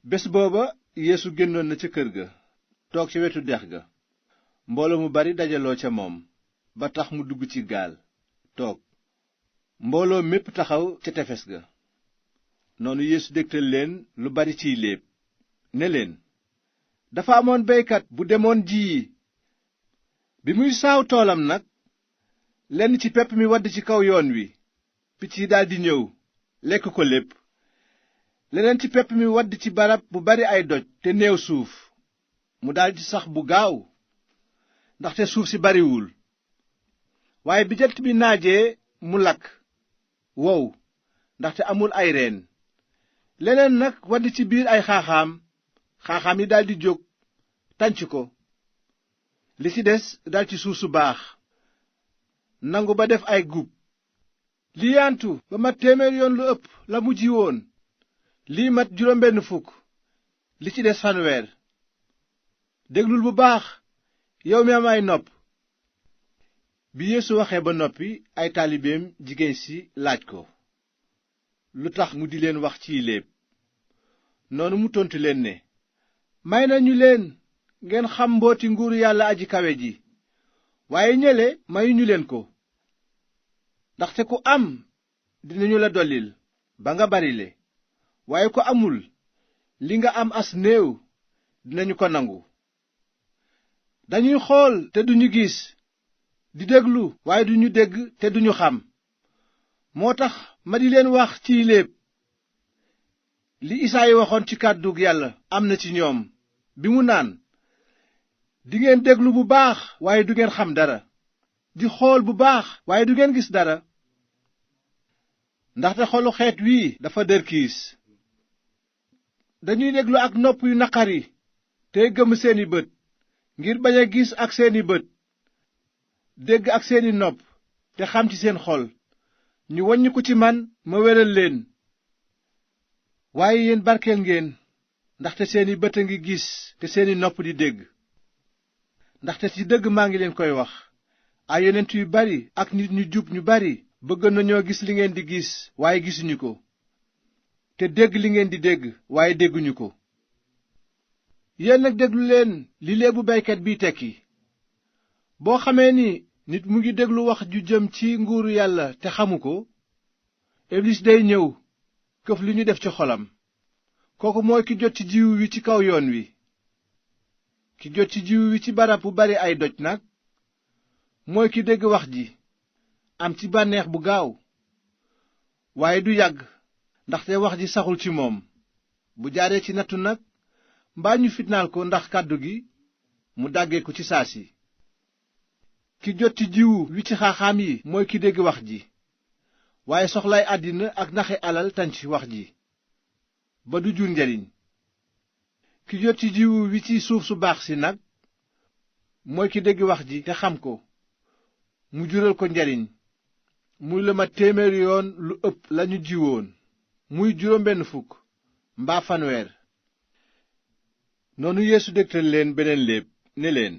bés booba Yeesu génnoon na ca kër ga toog ca wetu dex ga. mbooloo mu bari dajaloo ca moom ba tax mu dugg ci gaal toog. mbooloo mépp taxaw ca tefes ga. noonu Yeesu dégtal leen lu bari ciy léeb ne leen, dafa amoon beykat bu demoon jiyi. bi muy saaw toolam nag, lenn ci pepp mi wadd ci kaw yoon wi, picc yi daldi ñëw lekk ko lépp. leneen ci pepp mi wadd ci barab bu bari ay doj te néew suuf, mu daldi sax bu gaaw ndaxte suuf si bariwul. waaye bi jant bi naajee mu lakk wow ndaxte amul ay reen. leneen nag wadd ci biir ay xaaxaam yi daldi jóg tànc ko. li ci des dal ci suuf su baax nangu ba def ay gub. li yaantu ba mat 100 yoon lu ëpp la mu ji woon, lii mat 60. li ci des 100. déglul bu baax yow mi am ay nopp. bi Yeesu waxee ba noppi, ay taalibeem jigéen si laaj ko lu tax mu di leen wax ciy léeb. noonu mu tontu leen ne, may nañu leen ngeen xam mbooti nguuru yàlla aji kawe ji, waaye ñele mayuñu leen ko. ndaxte ku am dinañu la dollil ba nga barile, waaye ku amul li nga am as néew dinañu ko nangu. dañuy xool te duñu gis, di déglu waaye duñu dégg te duñu xam. moo tax ma di leen wax ciy léeb. li Isaayi waxoon ci kàddug Yàlla am na ci ñoom bi mu naan, dingeen déglu bu baax waaye du ngeen xam dara, di xool bu baax waaye du ngeen gis dara. ndaxte xolu xeet wii dafa dërkiis. dañuy déglu ak nopp yu naqari tey gëmm seeni bët, ngir bañ a gis ak seeni bët, dégg ak seeni nopp te xam ci seen xol, ñu waññi ko ci man ma wéral leen. waaye yéen barkeel ngeen, ndaxte seeni bët a ngi gis te seeni nopp di dégg. ndaxte ci dëgg maa ngi leen koy wax, ay yonent yu bari ak nit ñu jub ñu bari bëgg nañoo gis li ngeen di gis waaye gisuñu ko, te dégg li ngeen di dégg waaye dégguñu ko. yéen nag déglu leen li léebu baykat biy tekki. boo xamee ni nit mu ngi déglu wax ju jëm ci nguuru yàlla te xamu ko, iblis day ñëw këf li ñu def ci xolam. kooku mooy ki jot ci jiwu wi ci kaw yoon wi. ki jot ci jiwu wi ci barab bu bari ay doj nag, mooy ki dégg wax ji, am ci bànneex bu gaaw, waaye du yàgg ndaxte wax ji saxul ci moom. bu jaaree ci nattu nag, mbaa ñu fitnaal ko ndax kàddu gi, mu dàggee ko ci saa si. ki jot ci jiwu wi ci xaaxaam yi mooy ki dégg wax ji, waaye soxlaay àddina ak naxe alal tànc wax ji ba du jur njariñ. ki jot ci jiwu wi ci suuf su baax si nag, mooy ki dégg wax ji te xam ko, mu jural ko njariñ, muy lu mat 100 yoon lu ëpp lañu jiwoon, muy 60 mbaa 100. noonu Yeesu dégtal leen beneen léeb ne leen,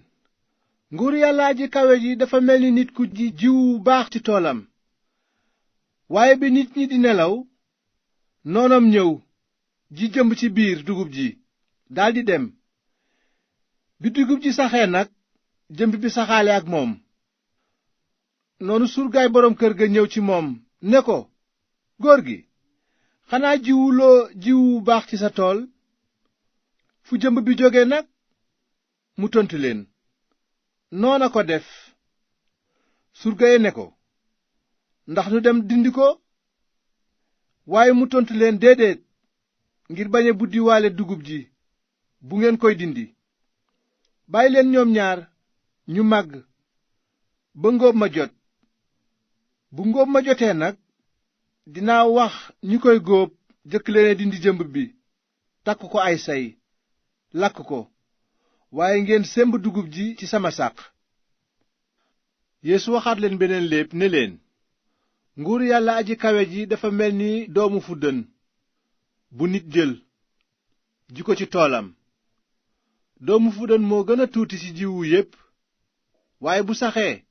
nguuru yàlla aji kawe ji dafa mel ni nit ku ji jiwu bu baax ci toolam. waaye bi nit ñi di nelaw, noonam ñëw ji jëmb ci biir dugub ji daldi dem. bi dugub ji saxee nag, jëmb bi saxaale ak moom. noonu surgaay boroom kër ga ñëw ci moom ne ko, góor gi, xanaa jiwuloo jiwu bu baax ci sa tool? fu jëmb bi jóge nag? mu tontu leen, noona ko def. surga yi ne ko, ndax nu dem dindi ko? waaye mu tontu leen, déedéet, ngir bañ a buddiwaale dugub ji bu ngeen koy dindi. bàyyi leen ñoom ñaar ñu màgg ba ngóob ma jot. bu ngóob ma jotee nag, dinaa wax ñi koy góob jëkk leen dindi jëmb bi, takk ko ay say, lakk ko, waaye ngeen semb dugub ji ci sama sàq. Yeesu waxaat leen beneen léeb ne leen, nguuru yàlla aji kawe ji dafa mel ni doomu fuddën bu nit jël ji ko ci toolam. doomu fuddën moo gën a tuuti ci jiwu yépp, waaye bu saxee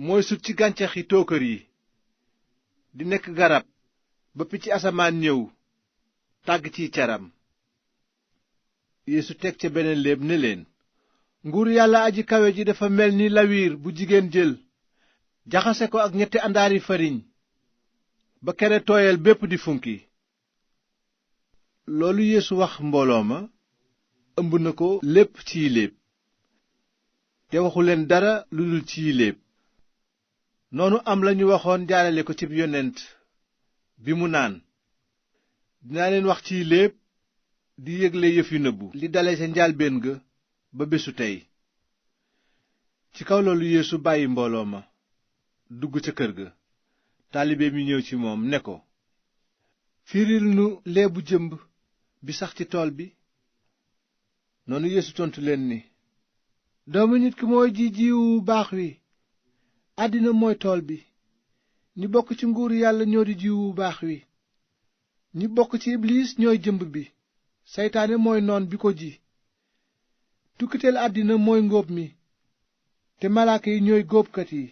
mooy sut ci gàncaxi tookër yi, di nekk garab ba picc asamaan ñëw tàgg ciy caram. Yeesu teg ca beneen léeb ne leen, nguur yàlla aji kawe ji dafa mel ni lawiir bu jigéen jël jaxase ko ak ñetti àndaari fariñ ba kere tooyal bépp di funki. loolu Yeesu wax mbooloo ma ëmb na ko lépp ciy léeb, te waxu leen dara lu dul ciy léeb. noonu am lañu waxoon jaarale ko cib yonent bi mu naan, dinaa leen wax ciy léeb di yégle yëf yu nëbbu li dale ca njaalbéen ga ba bésu tey. ci kaw loolu Yeesu bàyyi mbooloo ma dugg ca kër ga. taalibe mi ñëw ci moom ne ko, firil nu leebu jëmb bi sax ci tool bi. noonu Yeesu tontu leen ni, doomu nit ki mooy ji jiwu baax wi, àddina mooy tool bi. ñi bokk ci nguuru yàlla ñoo di jiwu baax wi, ñi bokk ci ibliis ñooy jëmb bi, seytaane mooy noon bi ko ji. tukkiteel àddina mooy ngóob mi, te malaaka yi ñooy góobkat yi.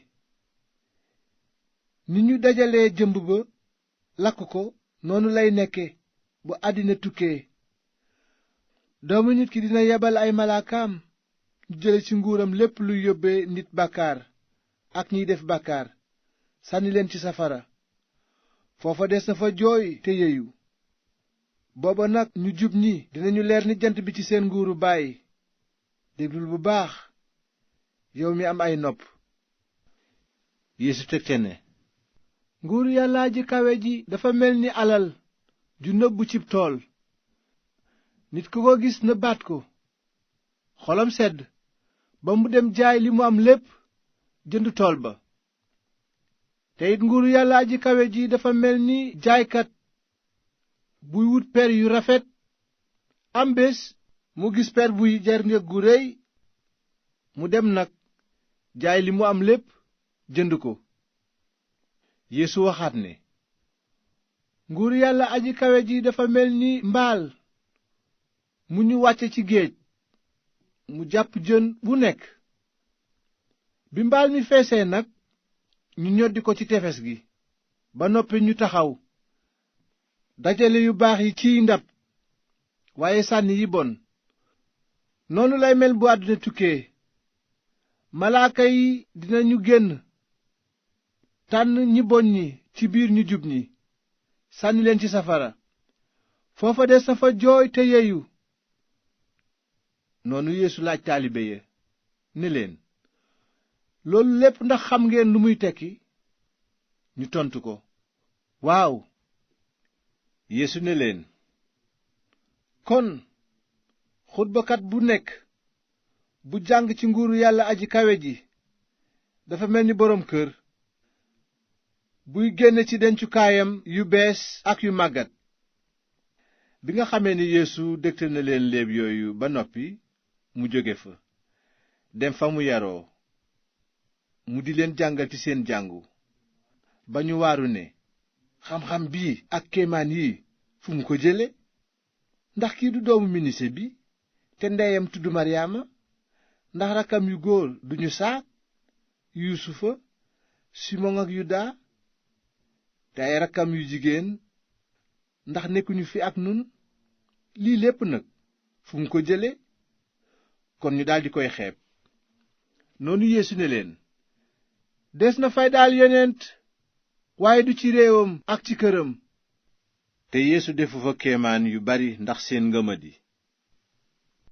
ni ñu dajalee jëmb ba lakk ko noonu lay nekke bu àddina tukkee. doomu nit ki dina yebal ay malaakaam ñu jële ci nguuram lépp luy yóbbe nit bàkkaar ak ñiy def bàkkaar, sànni leen ci safara. foofa des na fa jooy te yeyu. booba nag ñu jub ñi dinañu leer ni jant bi ci seen nguuru Baay. déglul bu baax yow mi am ay nopp. Yeesu teg ca ne, nguuru yàlla ji kawe ji dafa mel ni alal ju nëbbu cib tool. nit ku ko gis na baat ko, xolam sedd ba mu dem jaay li mu am lépp jënd tool ba. te it nguuru yàlla ji kawe ji dafa mel ni jaaykat buy wut per yu rafet. am bés mu gis per buy jar njëg gu réy, mu dem nag jaay li mu am lépp jënd ko. Yeesu waxaat ne, nguuru yàlla aji kawe ji dafa mel ni mbaal mu ñu wàcce ci géej mu jàpp jën bu nekk. bi mbaal mi feesee nag ñu ñoddi ko ci tefes gi. ba noppi ñu taxaw dajale yu baax yi ciy ndab, waaye sànni yi bon. noonu lay mel bu àdduna tukkee. malaaka yi dinañu génn tànn ñi bon ñi ci biir ñu jub ñi, sànni leen ci safara. foofa des na fa jooy te yeyu. noonu Yeesu laaj taalibe ya ne leen, loolu lépp ndax xam ngeen lu muy tekki? ñu tontu ko, waaw. Yeesu ne leen, kon xutbakat bu nekk bu jàng ci nguuru yàlla aji kawe ji dafa mel ni boroom kër buy génne ci dencukaayam yu bees ak yu màggat. bi nga xamee ni Yeesu dégtal na leen léeb yooyu ba noppi, mu jóge fa dem fa mu yaroo. mu di leen jàngal ci seen jàngu ba ñu waaru ne, xam-xam bii ak kéemaan yi fu mu ko jële? ndax kii du doomu minise bi te ndeyam tudd Maryaama? ndax rakkam yu góor duñu saak, Yuusufa, Simoŋ ak Yuda? te ay rakkam yu jigéen ndax nekkuñu fi ak nun? lii lépp nag fu mu ko jële? kon ñu daldi koy xeeb. noonu Yeesu ne leen, des na faydaal yonent waaye du ci réewam ak ci këram. te Yeesu defu fa kéemaan yu bari ndax seen ngëmadi.